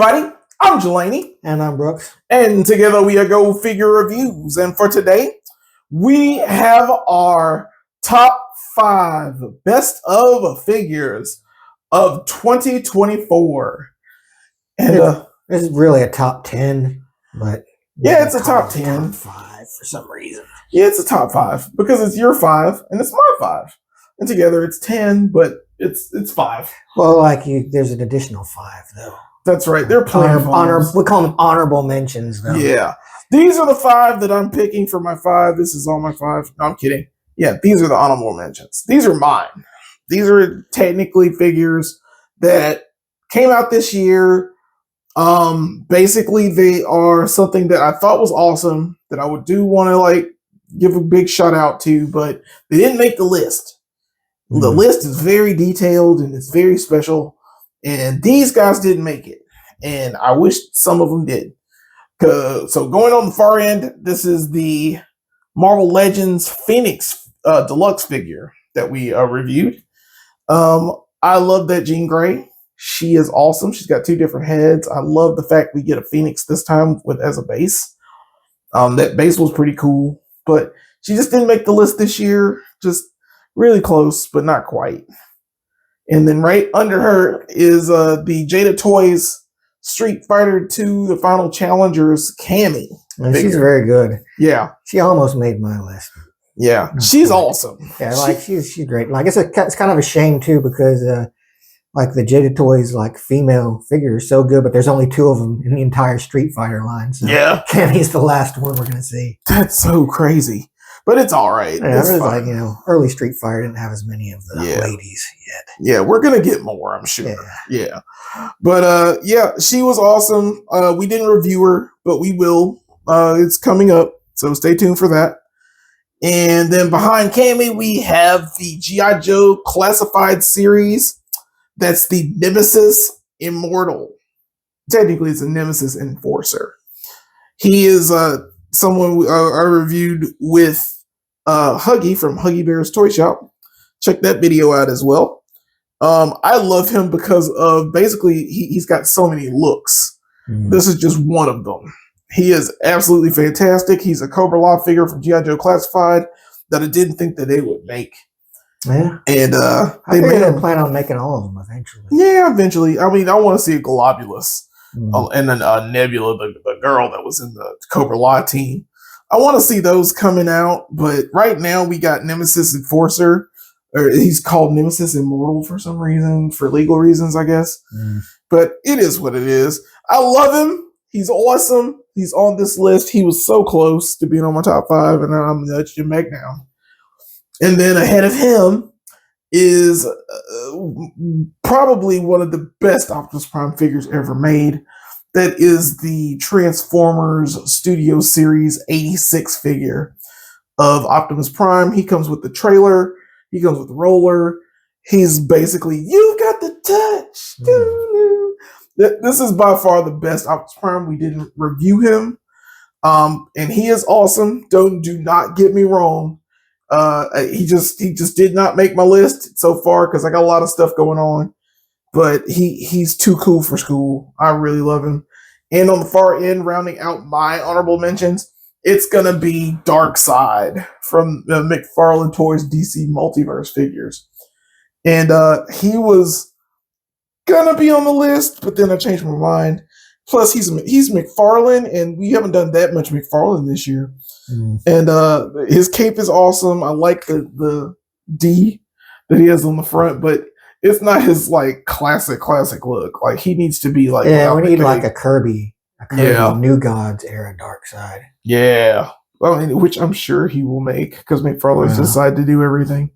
everybody, I'm Jelani. And I'm Brooks. And together we are Go Figure Reviews. And for today, we have our top 5 best of figures of 2024. And it's really a top 10, but yeah, it's a top 10. Top 5 for some reason. Yeah, it's a top 5 because it's your 5 and it's my 5. And together it's 10, but it's 5. Well, there's an additional 5 though. That's right. They're plenty. We call them honorable mentions, though. Yeah. These are the 5 that I'm picking for my 5. This is all my 5. No, I'm kidding. Yeah, these are the honorable mentions. These are mine. These are technically figures that came out this year. Basically, they are something that I thought was awesome that I would do want to give a big shout out to, but they didn't make the list. Mm-hmm. The list is very detailed and it's very special. And these guys didn't make it. And I wish some of them did. So going on the far end, this is the Marvel Legends Phoenix deluxe figure that we reviewed. I love that Jean Grey. She is awesome. She's got 2 different heads. I love the fact we get a Phoenix this time as a base. That base was pretty cool. But she just didn't make the list this year. Just really close, but not quite. And then right under her is the Jada Toys Street Fighter 2, The Final Challengers Cammy. And she's very good. Yeah. She almost made my list. Yeah. She's awesome. Yeah, she's great. It's kind of a shame too because the Jada Toys female figure is so good, but there's only 2 of them in the entire Street Fighter line. So yeah. Cammy's the last one we're gonna see. That's so crazy. But it's all right. Yeah, it's early Street Fighter didn't have as many of the ladies yet. Yeah, we're going to get more, I'm sure. Yeah. But, she was awesome. We didn't review her, but we will. It's coming up, so stay tuned for that. And then behind Cammy, we have the G.I. Joe Classified series. That's the Nemesis Immortal. Technically, it's a Nemesis Enforcer. He is someone I reviewed with Huggy from Huggy Bear's Toy Shop. Check that video out as well. I love him because of basically he's got so many looks. This is just one of them. He is absolutely fantastic. He's a Cobra Law figure from G.I. Joe Classified that I didn't think that they would make. Yeah. And they plan on making all of them eventually. Yeah, eventually. I mean, I want to see a Globulus. And then Nebula, the girl that was in the Cobra Law team. I want to see those coming out, but right now we got Nemesis Enforcer, or he's called Nemesis Immortal for some reason, for legal reasons, I guess. But it is what it is. I love him. He's awesome. He's on this list. He was so close to being on my top 5, and I'm nudged him back down. And then ahead of him is probably one of the best Optimus Prime figures ever made. That is the Transformers Studio Series 86 figure of Optimus Prime. He comes with the trailer. He comes with the roller. He's basically, you've got the touch. This is by far the best Optimus Prime. We didn't review him. And he is awesome. Do not get me wrong. He just did not make my list so far because I got a lot of stuff going on. But he's too cool for school. I really love him. And on the far end, rounding out my honorable mentions, it's going to be Darkseid from the McFarlane Toys DC Multiverse figures. And he was going to be on the list, but then I changed my mind. Plus, he's McFarlane, and we haven't done that much McFarlane this year. And his cape is awesome. I like the D that he has on the front, but it's not his classic look. He needs to be we need a Kirby New Gods era Darkseid. Yeah, which I'm sure he will make because McFarlane's decided to do everything.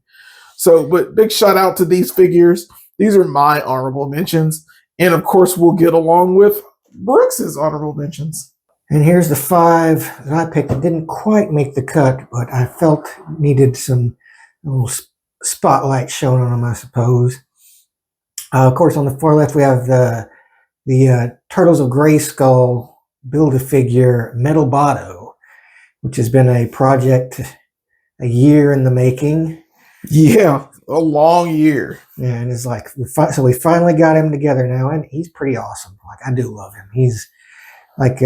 So, but big shout out to these figures. These are my honorable mentions, and of course, we'll get along with Brooks's honorable mentions. And here's the 5 that I picked that didn't quite make the cut, but I felt needed some little spotlight shown on them, I suppose. Of course, on the far left, we have the Turtles of Grayskull Build-A-Figure Metal Botto, which has been a project a year in the making. Yeah. a long year. Yeah, and it's like so we finally got him together now, and he's pretty awesome. Like I do love him. He's like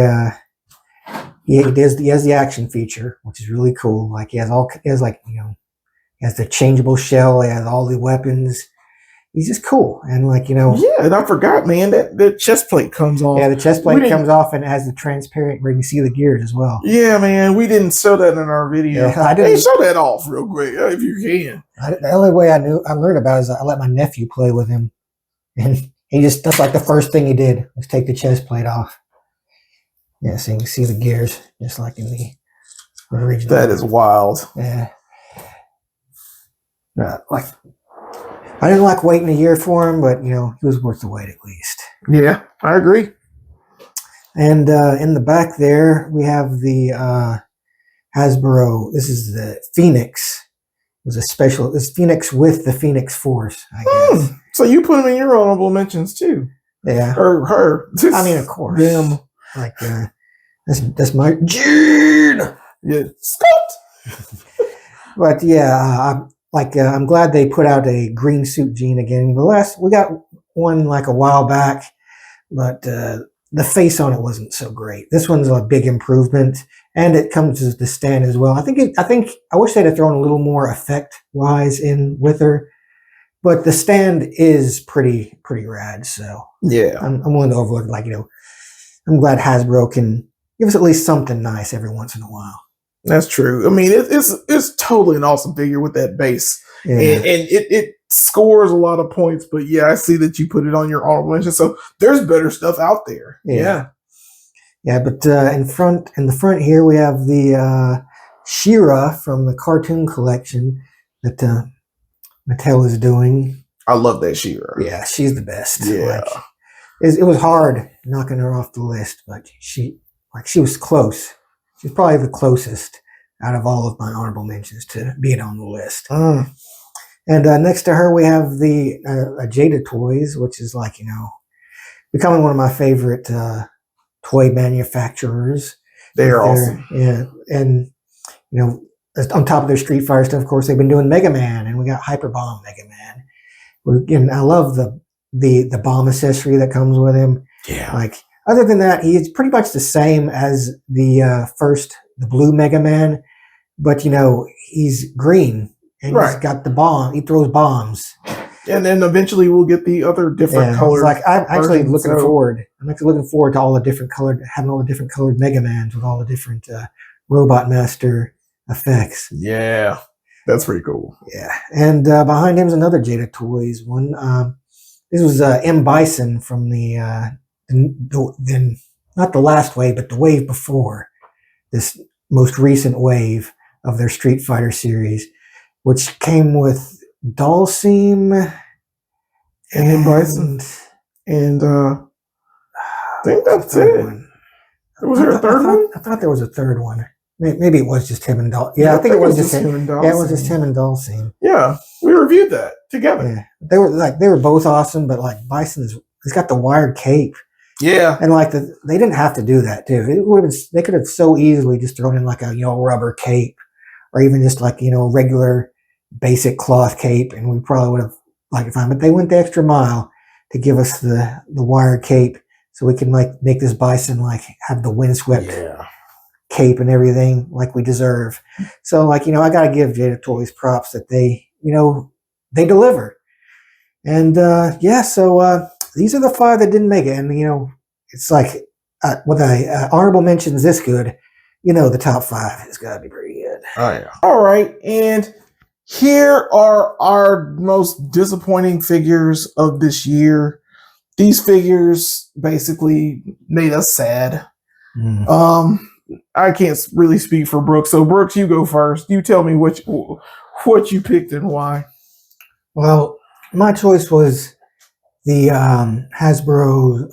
he has the action feature, which is really cool. Like he has like he has the changeable shell. He has all the weapons. He's just cool, and like Yeah, and I forgot, man, that the chest plate comes off. Yeah, the chest plate comes off and it has the transparent where you can see the gears as well. Yeah, man, we didn't show that in our video. Yeah, I didn't. Hey, show that off real quick if you can. The only way I learned about it is I let my nephew play with him, and that's like the first thing he did was take the chest plate off. Yeah, so you can see the gears just like in the original. That is wild. Yeah. Like I didn't like waiting a year for him, but he was worth the wait at least. Yeah, I agree. And in the back there we have the Hasbro. This is the Phoenix. It was a special. It's Phoenix with the Phoenix Force, I guess. So you put them in your honorable mentions too. Yeah. Or her. I mean, of course. Them. Like that's my Gene. Yeah. Scott. But yeah, I'm glad they put out a green suit Gene again. We got one like a while back, but the face on it wasn't so great. This one's a big improvement, and it comes with the stand as well. I wish they'd have thrown a little more effect wise in with her, but the stand is pretty rad. So yeah, I'm willing to overlook it. Like I'm glad Hasbro can give us at least something nice every once in a while. That's true. I mean, it's totally an awesome figure with that base, and it scores a lot of points. But yeah, I see that you put it on your honorable mention. So there's better stuff out there. Yeah. But in the front here we have the She-Ra from the cartoon collection that Mattel is doing. I love that She-Ra. Yeah, she's the best. Yeah, it was hard knocking her off the list, but she was close. She's probably the closest out of all of my honorable mentions to being on the list. And next to her, we have the Jada Toys, which is like, becoming one of my favorite toy manufacturers. They're awesome. Yeah. And, on top of their Street Fighter stuff, of course, they've been doing Mega Man, and we got Hyper Bomb Mega Man. And I love the bomb accessory that comes with him. Yeah. Like, other than that, he's pretty much the same as the blue Mega Man, but he's green and he's got the bomb. He throws bombs, and then eventually we'll get the other different colors. Like I'm actually looking forward. I'm actually looking forward to having all the different colored Mega Mans with all the different Robot Master effects. Yeah, that's pretty cool. Yeah, and behind him is another Jada Toys one. This was M. Bison from the not the last wave, but the wave before this most recent wave of their Street Fighter series, which came with Dalsim and Bison, and I think that's it. Was there a third one? I thought there was a third one. Maybe it was just him and Dalsim. Yeah, I think it was just him and Dalsim. Yeah, it was just him and Dalsim. Yeah, we reviewed that together. Yeah, they were both awesome, but like he's got the wired cape. Yeah, and like they didn't have to do that too. They could have so easily just thrown in like a rubber cape, or even just like a regular basic cloth cape, and we probably would have liked it fine. But they went the extra mile to give us the wire cape, so we can like make this Bison like have the windswept cape and everything like we deserve. So like I got to give Jada Toys props that they they deliver. And so these are the 5 that didn't make it, and it's like with honorable mentions this good, the top 5 has got to be pretty good. Oh yeah. All right, and here are our most disappointing figures of this year. These figures basically made us sad. I can't really speak for Brooks, so Brooks, you go first. You tell me what you picked and why. Well, my choice was the Hasbro.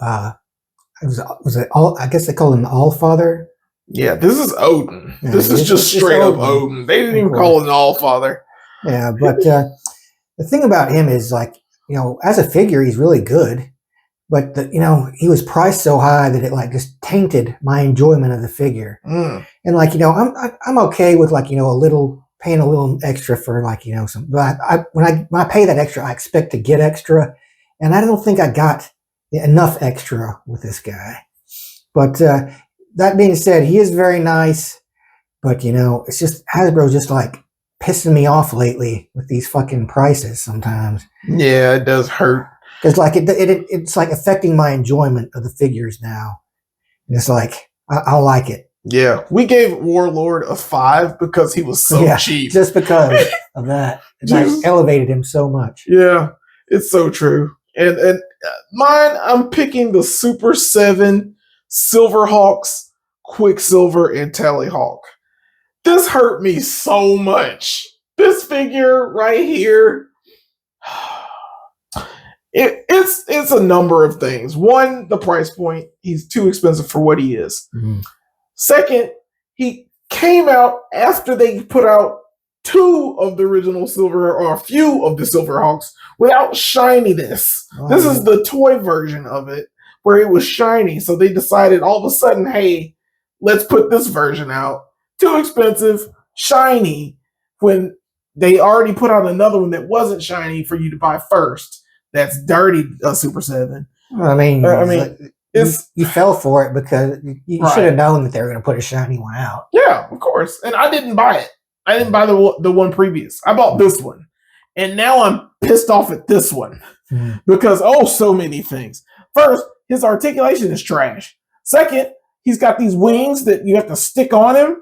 Was it all? I guess they call him the Allfather. Yeah, this is Odin. Yeah, this is just straight up Odin. They didn't even call him the Allfather. Yeah, but the thing about him is like as a figure, he's really good. But he was priced so high that it like just tainted my enjoyment of the figure. And like I'm okay with like a little paying a little extra for like, you know, some, but when I pay that extra, I expect to get extra. And I don't think I got enough extra with this guy. But that being said, he is very nice. But, you know, it's just Hasbro's just like pissing me off lately with these fucking prices sometimes. Yeah, it does hurt. Because like it's like affecting my enjoyment of the figures now. And it's like, I don't like it. Yeah, we gave Warlord a 5 because he was so cheap. Just because of that. I elevated him so much. Yeah, it's so true. And mine, I'm picking the Super 7 Silverhawks, Quicksilver, and Tallyhawk. This hurt me so much. This figure right here, it's a number of things. One, the price point. He's too expensive for what he is. Mm-hmm. Second, he came out after they put out 2 of the original Silver, or a few of the Silverhawks, without shininess. Oh. This is the toy version of it, where it was shiny. So they decided all of a sudden, hey, let's put this version out. Too expensive, shiny, when they already put out another one that wasn't shiny for you to buy first. That's dirty, Super 7. I mean, you fell for it because you should have known that they were going to put a shiny one out. Yeah, of course. And I didn't buy it. I didn't buy the one previous. I bought this one. And now I'm pissed off at this one. Mm. Because, so many things. First, his articulation is trash. Second, he's got these wings that you have to stick on him.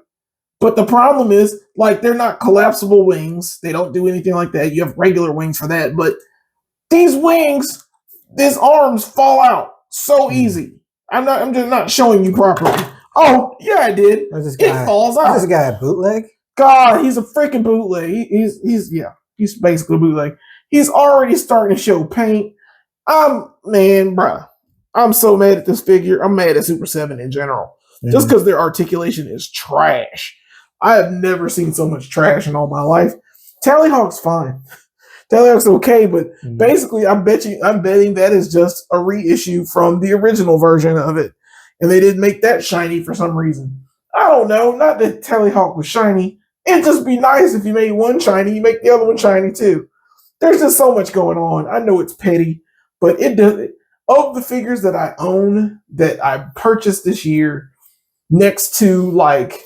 But the problem is, like, they're not collapsible wings. They don't do anything like that. You have regular wings for that. But these wings, his arms fall out so easy. I'm just not showing you properly. Oh, yeah, I did. It falls out. Is this guy a bootleg? God, he's a freaking bootleg. He's basically a bootleg. He's already starting to show paint. Bruh. I'm so mad at this figure. I'm mad at Super 7 in general. Mm-hmm. Just because their articulation is trash. I have never seen so much trash in all my life. Tallyhawk's fine. Tallyhawk's okay, but basically I'm betting that is just a reissue from the original version of it. And they didn't make that shiny for some reason. I don't know. Not that Tallyhawk was shiny. It'd just be nice if you made one shiny, you make the other one shiny too. There's just so much going on. I know it's petty, but it does. Of the figures that I own, that I purchased this year, next to like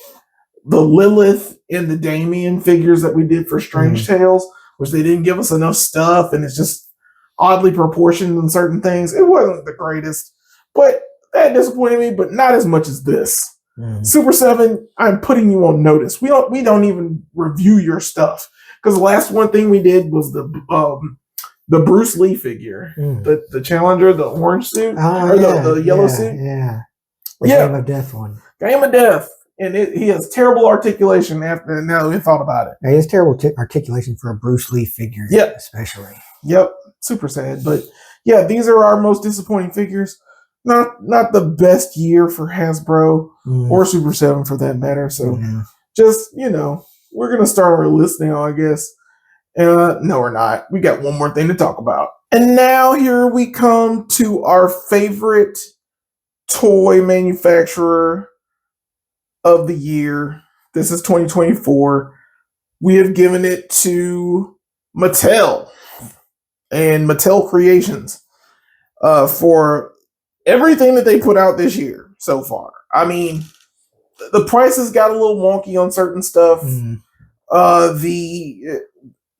the Lilith and the Damien figures that we did for Strange Tales, which they didn't give us enough stuff, and it's just oddly proportioned in certain things. It wasn't the greatest, but that disappointed me, but not as much as this. Super 7, I'm putting you on notice. We don't even review your stuff, because the last one thing we did was the Bruce Lee figure, the Challenger, the orange suit, the yellow suit. Yeah. The Game of Death one. Game of Death. And he has terrible articulation after now we thought about it. Yeah, he has terrible articulation for a Bruce Lee figure, especially. Yep. Super sad. But yeah, these are our most disappointing figures. Not the best year for Hasbro or Super 7 for that matter. So just, we're going to start our list now, I guess. No, we're not. We got one more thing to talk about. And now here we come to our favorite toy manufacturer of the year. This is 2024. We have given it to Mattel and Mattel Creations for everything that they put out this year so far. I mean, the prices got a little wonky on certain stuff. The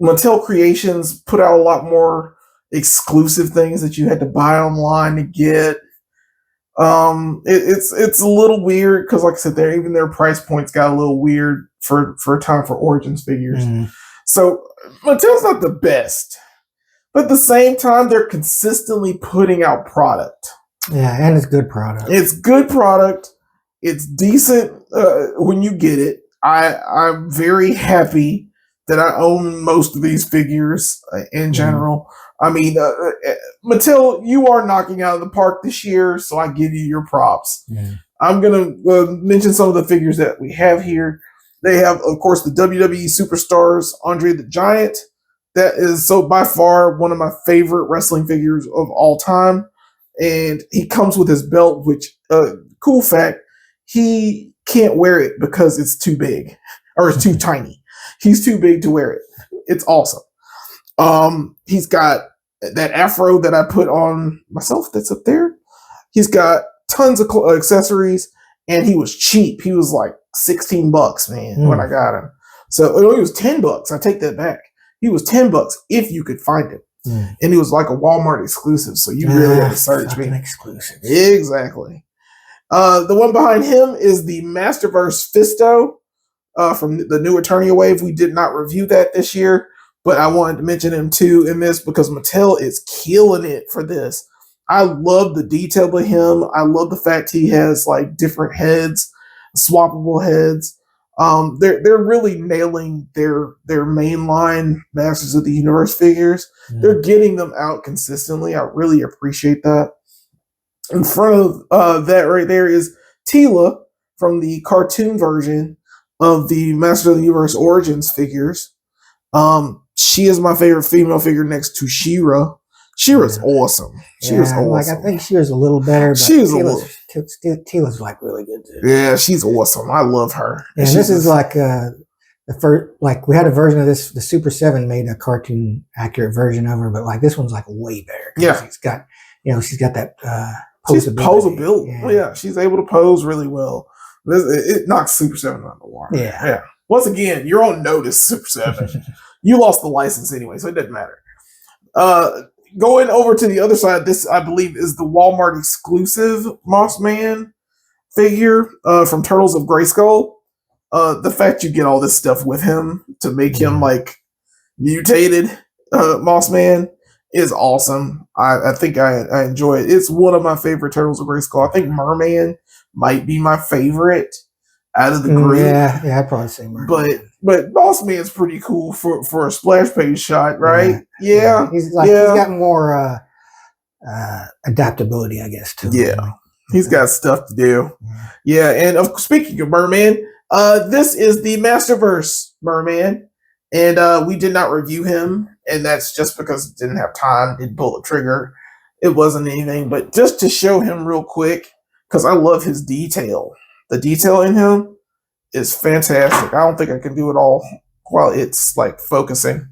Mattel Creations put out a lot more exclusive things that you had to buy online to get. It's a little weird because, like I said, even their price points got a little weird for a time for Origins figures. So Mattel's not the best, but at the same time, they're consistently putting out product. Yeah, and it's good product. It's good product. It's decent when you get it. I'm very happy that I own most of these figures in general. I mean, Mattel, you are knocking out of the park this year, so I give you your props. I'm going to mention some of the figures that we have here. They have, of course, the WWE Superstars, Andre the Giant. That is by far one of my favorite wrestling figures of all time. And he comes with his belt, which, cool fact, he can't wear it because it's too big or it's too tiny. He's too big to wear it. It's awesome. He's got that afro that I put on myself that's up there. He's got tons of accessories, and he was cheap. He was like $16, man, when I got him. So it was $10. I take that back. He was $10 if you could find him. And he was like a Walmart exclusive, so you really had to search me. Exclusive. Exactly. The one behind him is the Masterverse Fisto from the new Eternia wave. We did not review that this year, but I wanted to mention him too in this because Mattel is killing it for this. I love the detail of him. I love the fact he has like different heads, swappable heads. They're really nailing their mainline Masters of the Universe figures. They're getting them out consistently. I really appreciate that. In front of that right there is Teela from the cartoon version of the Masters of the Universe Origins figures. She is my favorite female figure next to She-Ra. She-Ra's awesome. She-Ra's awesome. Like, I think she was a little better, but Teela's like really good too. Yeah, she's awesome. I love her. And this is like the first, like we had a version of this. The Super 7 made a cartoon accurate version of her, but like this one's like way better. Yeah, she's got that posability. Yeah, she's able to pose really well. It knocks Super 7 out of the water. Yeah. Once again, you're on notice, Super 7. You lost the license anyway, so it doesn't matter. Going over to the other side, this I believe is the Walmart exclusive Moss Man figure from Turtles of Grayskull. The fact you get all this stuff with him to make him like mutated Moss Man is awesome. I think I enjoy it. It's one of my favorite Turtles of Grayskull. I think Merman might be my favorite out of the group. Yeah, I'd probably say Merman. But Boss Man's pretty cool for a splash page shot, right? Yeah. He's got more adaptability, I guess, too. Yeah. He's got stuff to do. Yeah, and speaking of Merman, this is the Masterverse Merman, and we did not review him, and that's just because it didn't have time, didn't pull the trigger. It wasn't anything, but just to show him real quick, because I love his detail. The detail in him is fantastic. I don't think I can do it all while it's like focusing,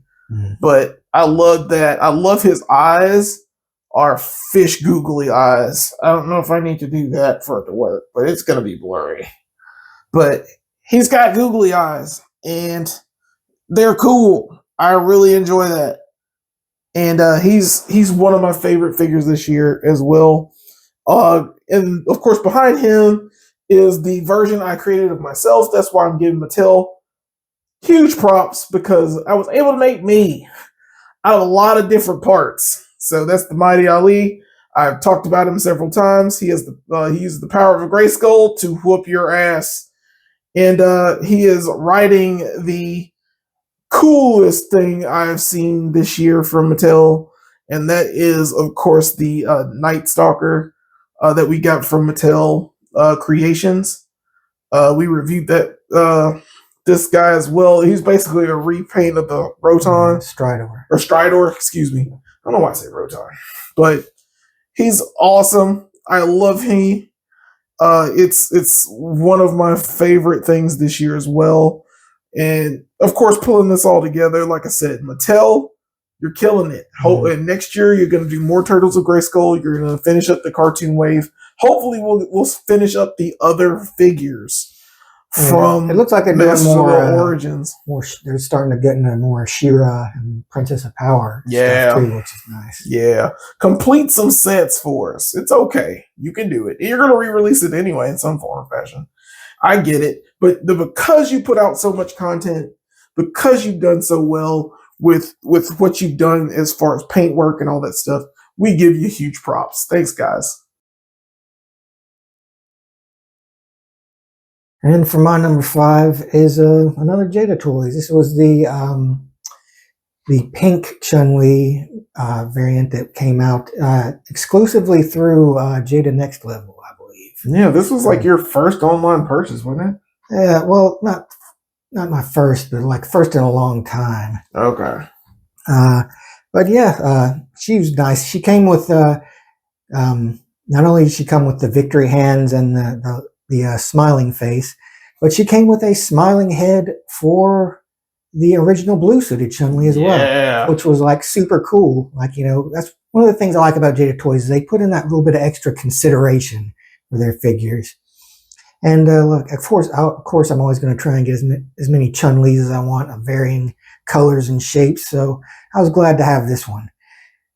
but I love that. I love his eyes are fish googly eyes. I don't know if I need to do that for it to work, but it's going to be blurry. But he's got googly eyes, and they're cool. I really enjoy that. And he's one of my favorite figures this year as well. And of course, behind him is the version I created of myself. That's why I'm giving Mattel huge props, because I was able to make me out of a lot of different parts. So that's the Mighty Ali. I've talked about him several times. He uses the power of a Grayskull to whoop your ass. And he is riding the coolest thing I've seen this year from Mattel. And that is, of course, the Night Stalker that we got from Mattel Creations. We reviewed that this guy as well. He's basically a repaint of the Roton. Stridor, excuse me. I don't know why I say Roton. But he's awesome. I love him. It's one of my favorite things this year as well. And of course, pulling this all together, like I said, Mattel, you're killing it. And next year, you're going to do more Turtles of Grayskull. You're going to finish up the cartoon wave. Hopefully, we'll finish up the other figures from. It looks like they're doing more Origins. They're starting to get into more She-Ra and Princess of Power stuff too, which is nice. Yeah, complete some sets for us. It's okay. You can do it. You're going to re-release it anyway in some form or fashion. I get it, but because you put out so much content, because you've done so well with what you've done as far as paint work and all that stuff, we give you huge props. Thanks, guys. And for my number 5 is another Jada Toys. This was the pink Chun-Li variant that came out exclusively through Jada Next Level, I believe. Yeah, this was like your first online purchase, wasn't it? Yeah, well, not my first, but like first in a long time. Okay. But yeah, she was nice. She came with not only did she come with the victory hands and the smiling face, but she came with a smiling head for the original blue suited Chun-Li as well, which was like super cool. Like, you know, that's one of the things I like about Jada Toys is they put in that little bit of extra consideration for their figures. And look, of course, I'm always going to try and get as many Chun-Lis as I want of varying colors and shapes. So I was glad to have this one.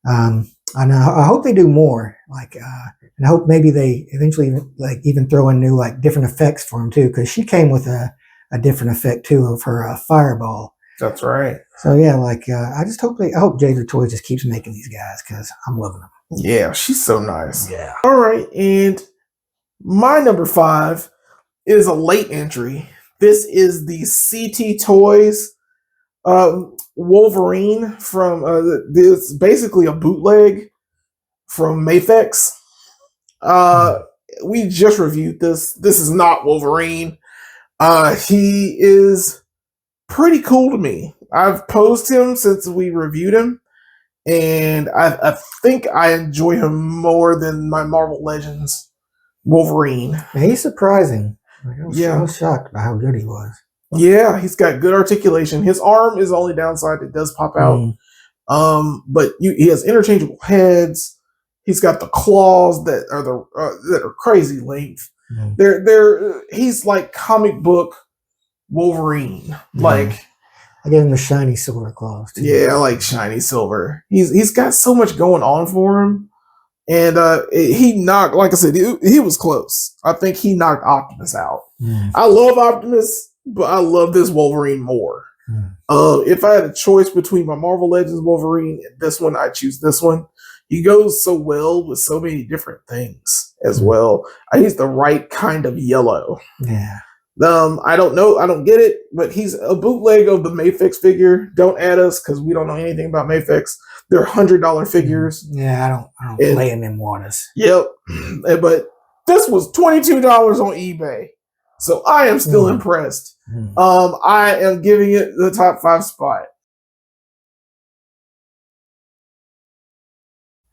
And I hope they do more. Like, and I hope maybe they eventually even throw in new different effects for them too, because she came with a different effect too of her fireball. That's right. So yeah, I hope Jada Toys just keeps making these guys because I'm loving them. Yeah, she's so nice. Yeah. All right, and my number 5 is a late entry. This is the CT Toys Wolverine from this basically a bootleg from Mafex. We just reviewed this. This is not Wolverine. He is pretty cool to me. I've posed him since we reviewed him, and I think I enjoy him more than my Marvel Legends Wolverine. Yeah, he's surprising. I was shocked by how good he was. Yeah, he's got good articulation. His arm is the only downside; it does pop out. But he has interchangeable heads. He's got the claws that are crazy length. He's like comic book Wolverine. Like, I gave him the shiny silver claws too. Yeah, like shiny silver. He's got so much going on for him. And he knocked, like I said, he was close. I think he knocked Optimus out. I love Optimus, but I love this Wolverine more. If I had a choice between my Marvel Legends Wolverine and this one, I'd choose this one. He goes so well with so many different things as well. He's the right kind of yellow. Yeah. I don't know. I don't get it, but he's a bootleg of the Mafex figure. Don't add us because we don't know anything about Mafex. They're $100 figures. Yeah, I don't play in them waters. Yep. But this was $22 on eBay. So I am still impressed. I am giving it the top 5 spot.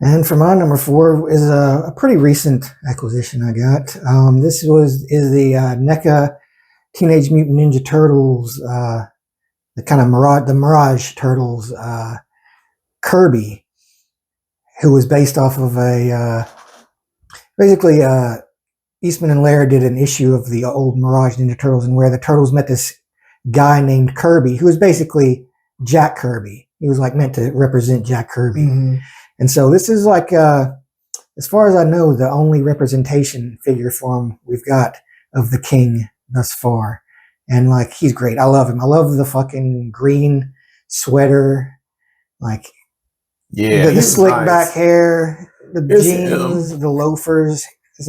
And for my number 4 is a pretty recent acquisition I got. This is the NECA Teenage Mutant Ninja Turtles, the kind of Mirage Turtles, Kirby, who was based off of basically Eastman and Laird did an issue of the old Mirage Ninja Turtles, and where the Turtles met this guy named Kirby, who was basically Jack Kirby. He was meant to represent Jack Kirby. And so this is as far as I know, the only representation figure form we've got of the King thus far. And he's great. I love him. I love the fucking green sweater, the slick back hair, the jeans, the loafers. It's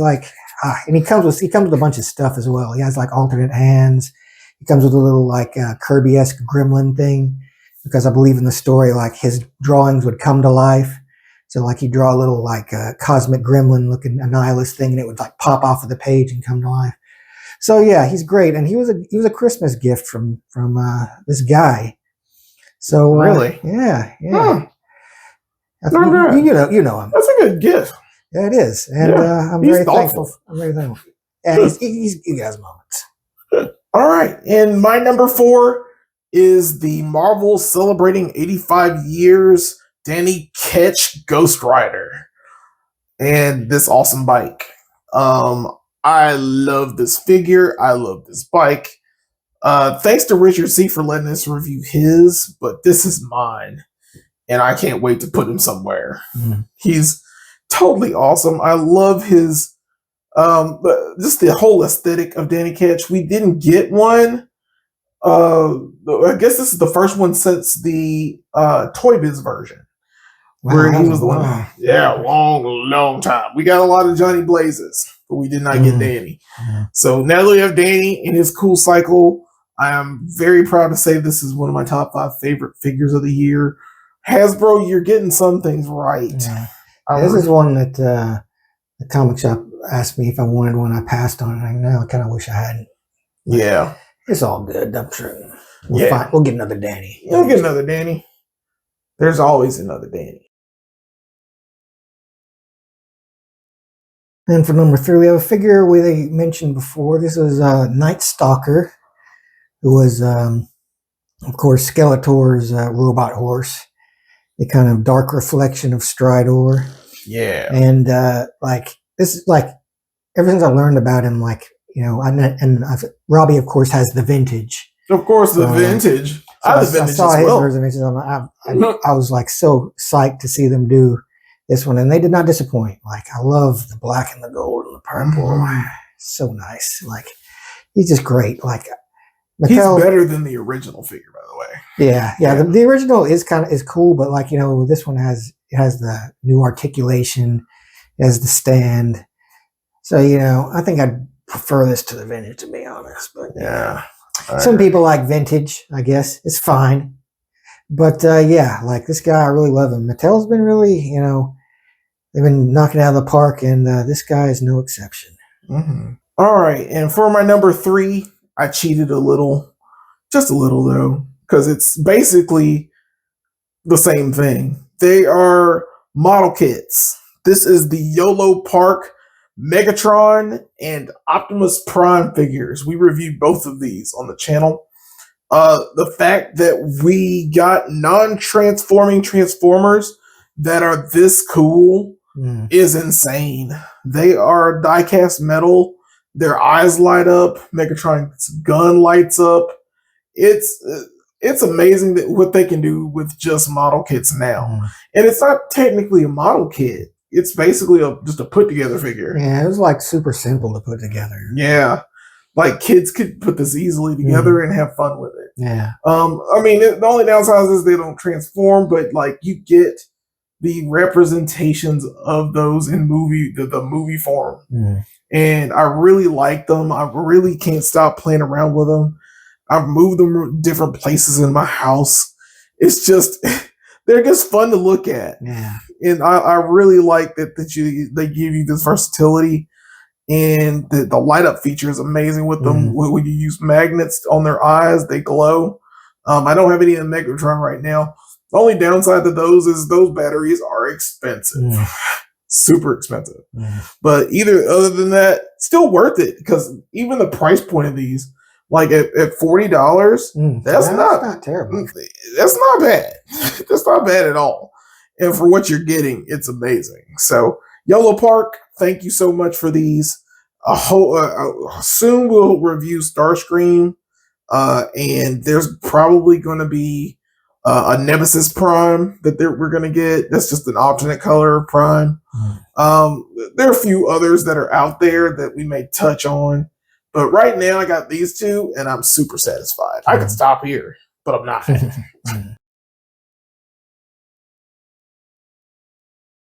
and he comes with a bunch of stuff as well. He has alternate hands. He comes with a little Kirby-esque gremlin thing, because I believe in the story his drawings would come to life. So he'd draw a little cosmic gremlin looking Annihilus thing, and it would pop off of the page and come to life. So yeah, he's great, and he was a Christmas gift from this guy. So really, yeah. Not you know him. That's a good gift. Yeah, it is, and I'm very thankful. I'm very thankful. Yeah, he has moments. All right, and my number 4 is the Marvel celebrating 85 years Danny Ketch Ghost Rider, and this awesome bike. I love this figure. I love this bike. Thanks to Richard C for letting us review his, but this is mine, and I can't wait to put him somewhere. He's totally awesome. I love his just the whole aesthetic of Danny Ketch. We didn't get one. I guess this is the first one since the Toy Biz version. Where he was the one. Yeah, long time. We got a lot of Johnny Blazes, but we did not get Danny. So now that we have Danny in his cool cycle, I am very proud to say this is one of my top 5 favorite figures of the year. Hasbro, you're getting some things right. This is one that the comic shop asked me if I wanted one. I passed on it. Now I kind of wish I hadn't. Yeah. It's all good. I'm sure. We'll get another Danny. We'll get another Danny. There's always another Danny. And for number 3, we have a figure we mentioned before. This was Night Stalker, who was Of course, Skeletor's robot horse, the kind of dark reflection of Stridor. Yeah. And like this is like ever since I learned about him, like Robbie, of course, has the vintage. Of course, the vintage. I saw his version. I was like so psyched to see them do this one, and they did not disappoint. Like I love the black and the gold and the purple. So nice. Like he's just great. Like Mattel, he's better than the original figure, by the way. Yeah. The original is cool, but like this one has the new articulation, it has the stand. So I think I'd prefer this to the vintage, to be honest. But yeah. Some people like vintage, I guess. It's fine. But like this guy, I really love him. Mattel's been really, they've been knocking it out of the park, and this guy is no exception. Mm-hmm. All right. And for my number 3, I cheated a little. Just a little, though, because it's basically the same thing. They are model kits. This is the YOLO Park Megatron and Optimus Prime figures. We reviewed both of these on the channel. The fact that we got non-transforming Transformers that are this cool is insane. They are die-cast metal. Their eyes light up. Megatron's gun lights up. It's amazing that what they can do with just model kits now. And it's not technically a model kit. It's basically just a put together figure. Yeah, it was like super simple to put together. Yeah. Like kids could put this easily together and have fun with it. Yeah. I mean, the only downside is they don't transform, but like you get the representations of those in the movie form. And I really like them. I really can't stop playing around with them. I've moved them different places in my house. It's just they're just fun to look at. Yeah. And I really like that they give you this versatility, and the light up feature is amazing with them. When you use magnets on their eyes, they glow. I don't have any in Megatron right now. The only downside to those is those batteries are expensive. Super expensive. But other than that, still worth it, because even the price point of these, like at $40, that's not terrible. That's not bad. That's not bad at all. And for what you're getting, it's amazing. So YOLO Park, thank you so much for these. Soon we'll review Starscream, and there's probably going to be a Nemesis Prime that we're going to get. That's just an alternate color of Prime. There are a few others that are out there that we may touch on. But right now, I got these two, and I'm super satisfied. I could stop here, but I'm not.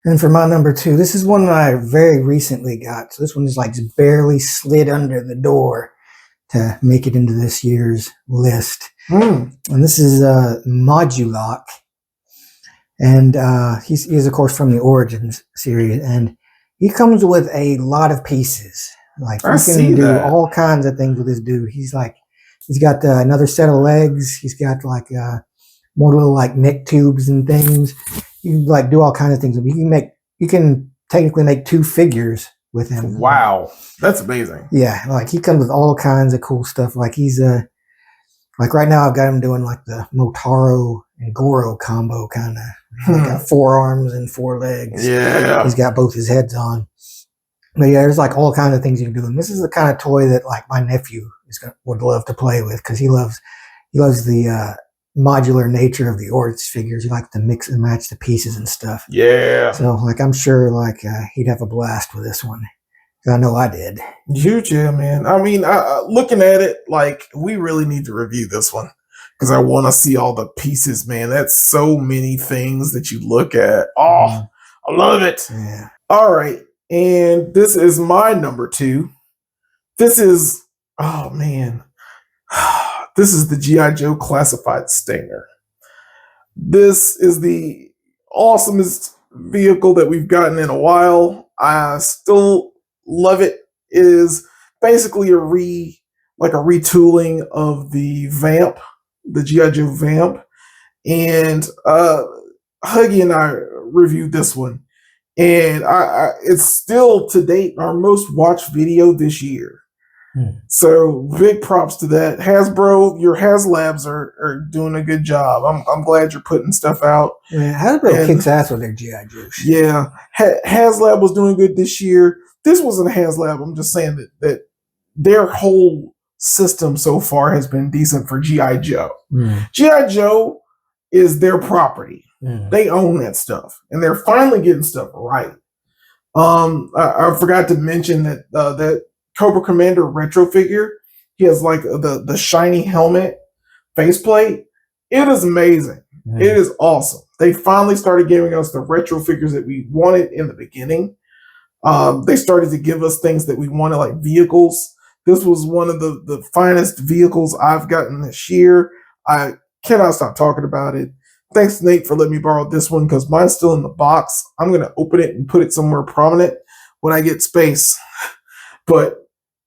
And for my number 2, this is one that I very recently got. So this one is like just barely slid under the door to make it into this year's list. And this is Modulok. And he's, of course, from the Origins series. And he comes with a lot of pieces. Like you can do all kinds of things with this dude. He's got another set of legs. He's got like more little like neck tubes and things. You can like do all kinds of things. You can technically make 2 figures with him. Wow, that's amazing. Yeah, like he comes with all kinds of cool stuff. Like he's like right now I've got him doing like the Motaro and Goro combo kind of. He's got 4 arms and 4 legs. Yeah, he's got both his heads on. But yeah, there's like all kinds of things you can do. And this is the kind of toy that like my nephew would love to play with, because he loves the modular nature of the Origins figures. He likes to mix and match the pieces and stuff. Yeah. So like I'm sure like he'd have a blast with this one. I know I did. Huge, yeah, man. I mean, looking at it, like we really need to review this one, because I want to see all the pieces, man. That's so many things that you look at. Oh, I love it. Yeah. All right. And this is my number 2. This is, oh man, this is the G.I. Joe Classified Stinger. This is the awesomest vehicle that we've gotten in a while. I still love it. It is basically a retooling of the Vamp, the G.I. Joe Vamp. And Huggy and I reviewed this one. And it's still to date our most watched video this year. So big props to that. Hasbro, your HasLabs are doing a good job. I'm glad you're putting stuff out. Yeah, Hasbro kicks ass with their GI Joe shit. Yeah, HasLab was doing good this year. This wasn't a HasLab. I'm just saying that their whole system so far has been decent for GI Joe. GI Joe is their property. They own that stuff, and they're finally getting stuff right. I forgot to mention that that Cobra Commander retro figure. He has like the shiny helmet faceplate. It is amazing. It is awesome. They finally started giving us the retro figures that we wanted in the beginning. They started to give us things that we wanted, like vehicles. This was one of the finest vehicles I've gotten this year. I cannot stop talking about it. Thanks, Nate, for letting me borrow this one because mine's still in the box. I'm going to open it and put it somewhere prominent when I get space. But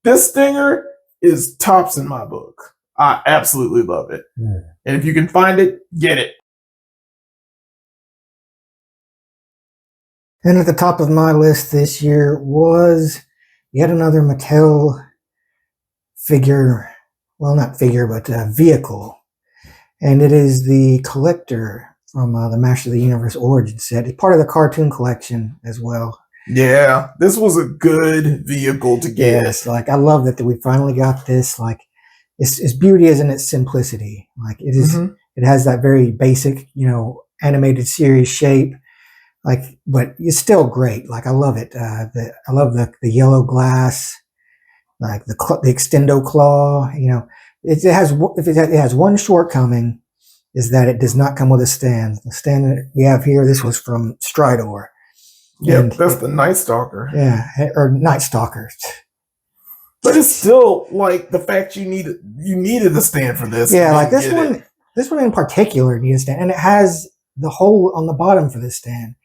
this Stinger is tops in my book. I absolutely love it. And if you can find it, get it. And at the top of my list this year was yet another Mattel figure. Well, not figure, but vehicle. And it is the Collector from the Master of the Universe Origin set. It's part of the cartoon collection as well. Yeah, this was a good vehicle to get. Yes, like I love that we finally got this. Like its beauty is in its simplicity. Like it is, it has that very basic, animated series shape. Like, but it's still great. Like I love it. I love the yellow glass, like the extendo claw. It has one shortcoming, is that it does not come with a stand. The stand that we have here, this was from Stridor. Yep, that's the Night Stalker. Yeah, or Night Stalker. But it's still like the fact you needed a stand for this. Yeah, like this one in particular needs a stand, and it has the hole on the bottom for this stand.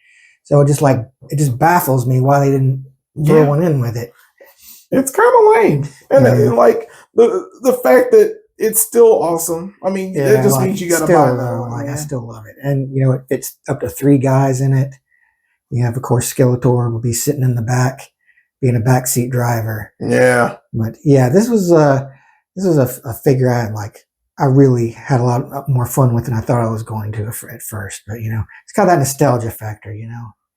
So it just baffles me why they didn't throw one in with it. It's kind of lame, and like the fact that it's still awesome. I mean, it just means you got to buy that one. I still love it, and it fits up to 3 guys in it. You have, of course, Skeletor will be sitting in the back, being a backseat driver. Yeah, but yeah, this was a figure I really had a lot more fun with than I thought I was going to at first. But it's got that nostalgia factor.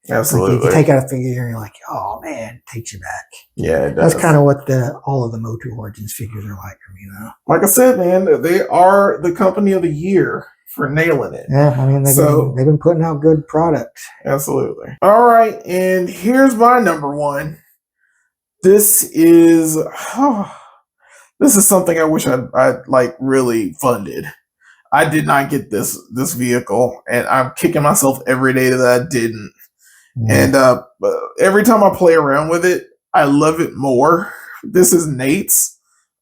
Absolutely. Like you take out a figure and you're like, oh man, it takes you back. Yeah, it does. That's kind of what all of the Motu Origins figures are like for me now. Like I said, man, they are the company of the year for nailing it. Yeah, I mean they've been putting out good products. Absolutely. All right, and here's my number one. This is something I wish I'd like really funded. I did not get this vehicle, and I'm kicking myself every day that I didn't. And every time I play around with it, I love it more. This is Nate's.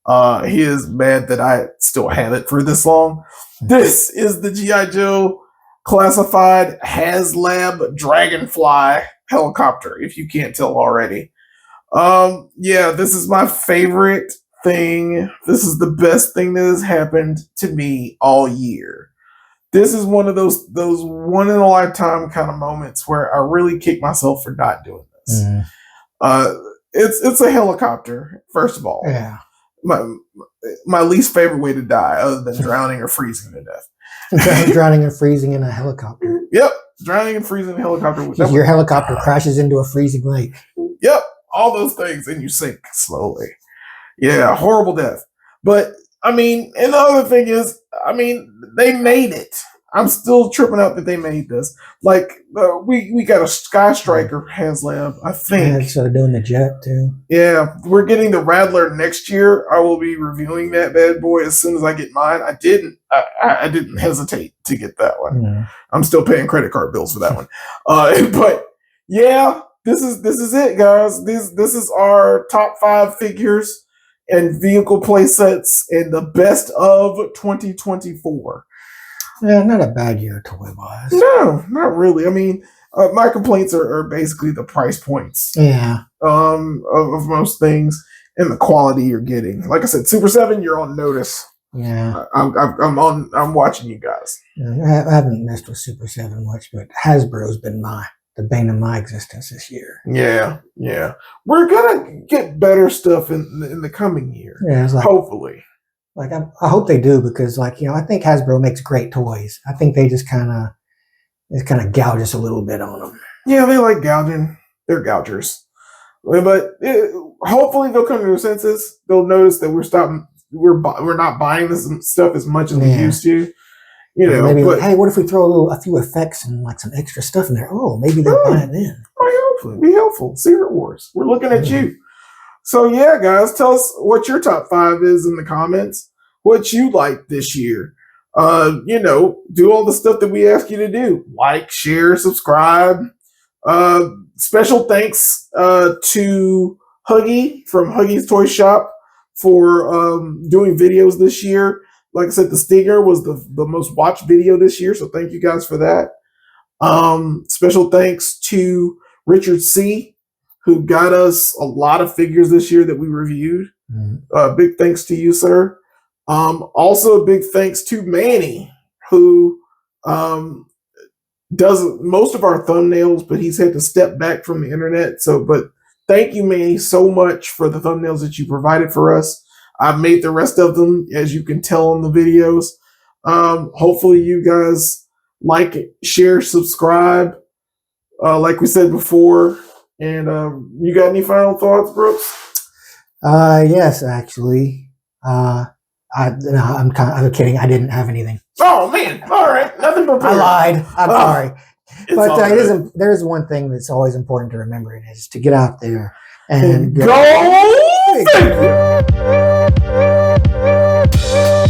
He is mad that I still have it for this long. This is the G.I. Joe classified HasLab Dragonfly helicopter, if you can't tell already. Yeah, this is my favorite thing. This is the best thing that has happened to me all year. This is one of those one in a lifetime kind of moments where I really kick myself for not doing this. It's a helicopter, first of all. Yeah. My least favorite way to die, other than drowning or freezing to death. Drowning and freezing in a helicopter. Yep, drowning and freezing in a helicopter. Your helicopter crashes into a freezing lake. Yep, all those things, and you sink slowly. Yeah, horrible death. But I mean, and the other thing is, I mean, they made it. I'm still tripping out that they made this. Like, we got a Sky Striker HasLab, I think. Yeah, so they're doing the jet too. Yeah, we're getting the Rattler next year. I will be reviewing that bad boy as soon as I get mine. I didn't hesitate to get that one. Yeah. I'm still paying credit card bills for that one. But yeah, this is it, guys. This is our top 5 figures and vehicle play sets in the best of 2024. Yeah, not a bad year toy-wise. No, not really. I mean, my complaints are basically the price points. Yeah. Of most things and the quality you're getting. Like I said, Super 7, you're on notice. Yeah. I'm watching you guys. Yeah, I haven't messed with Super 7 much, but Hasbro's been the the bane of my existence this year. Yeah. We're gonna get better stuff in the coming year. Yeah, it's like, hopefully. Like I hope they do, because I think Hasbro makes great toys. I think they just kind of gouge us a little bit on them. Yeah, they like gouging. They're gougers. But hopefully they'll come to their senses. They'll notice that we're not buying this stuff as much as we used to. Maybe hey, what if we throw a few effects and like some extra stuff in there? Oh, maybe they'll buy it then. Hopefully, be helpful. Secret Wars. We're looking at you. So yeah, guys, tell us what your top 5 is in the comments. What you like this year. Do all the stuff that we ask you to do. Like, share, subscribe. Special thanks to Huggy from Huggy's Toy Shop for doing videos this year. Like I said, the Stinger was the most watched video this year, so thank you guys for that. Special thanks to Richard C., who got us a lot of figures this year that we reviewed. Big thanks to you, sir. Also, a big thanks to Manny, who does most of our thumbnails, but he's had to step back from the internet. But thank you, Manny, so much for the thumbnails that you provided for us. I've made the rest of them, as you can tell in the videos. Hopefully you guys like it, share, subscribe, like we said before. And you got any final thoughts, Brooks? Yes, actually. I'm kidding. I didn't have anything. Oh man! All right, nothing prepared. I lied. I'm sorry. But there is one thing that's always important to remember, and is to get out there and go. Thank you.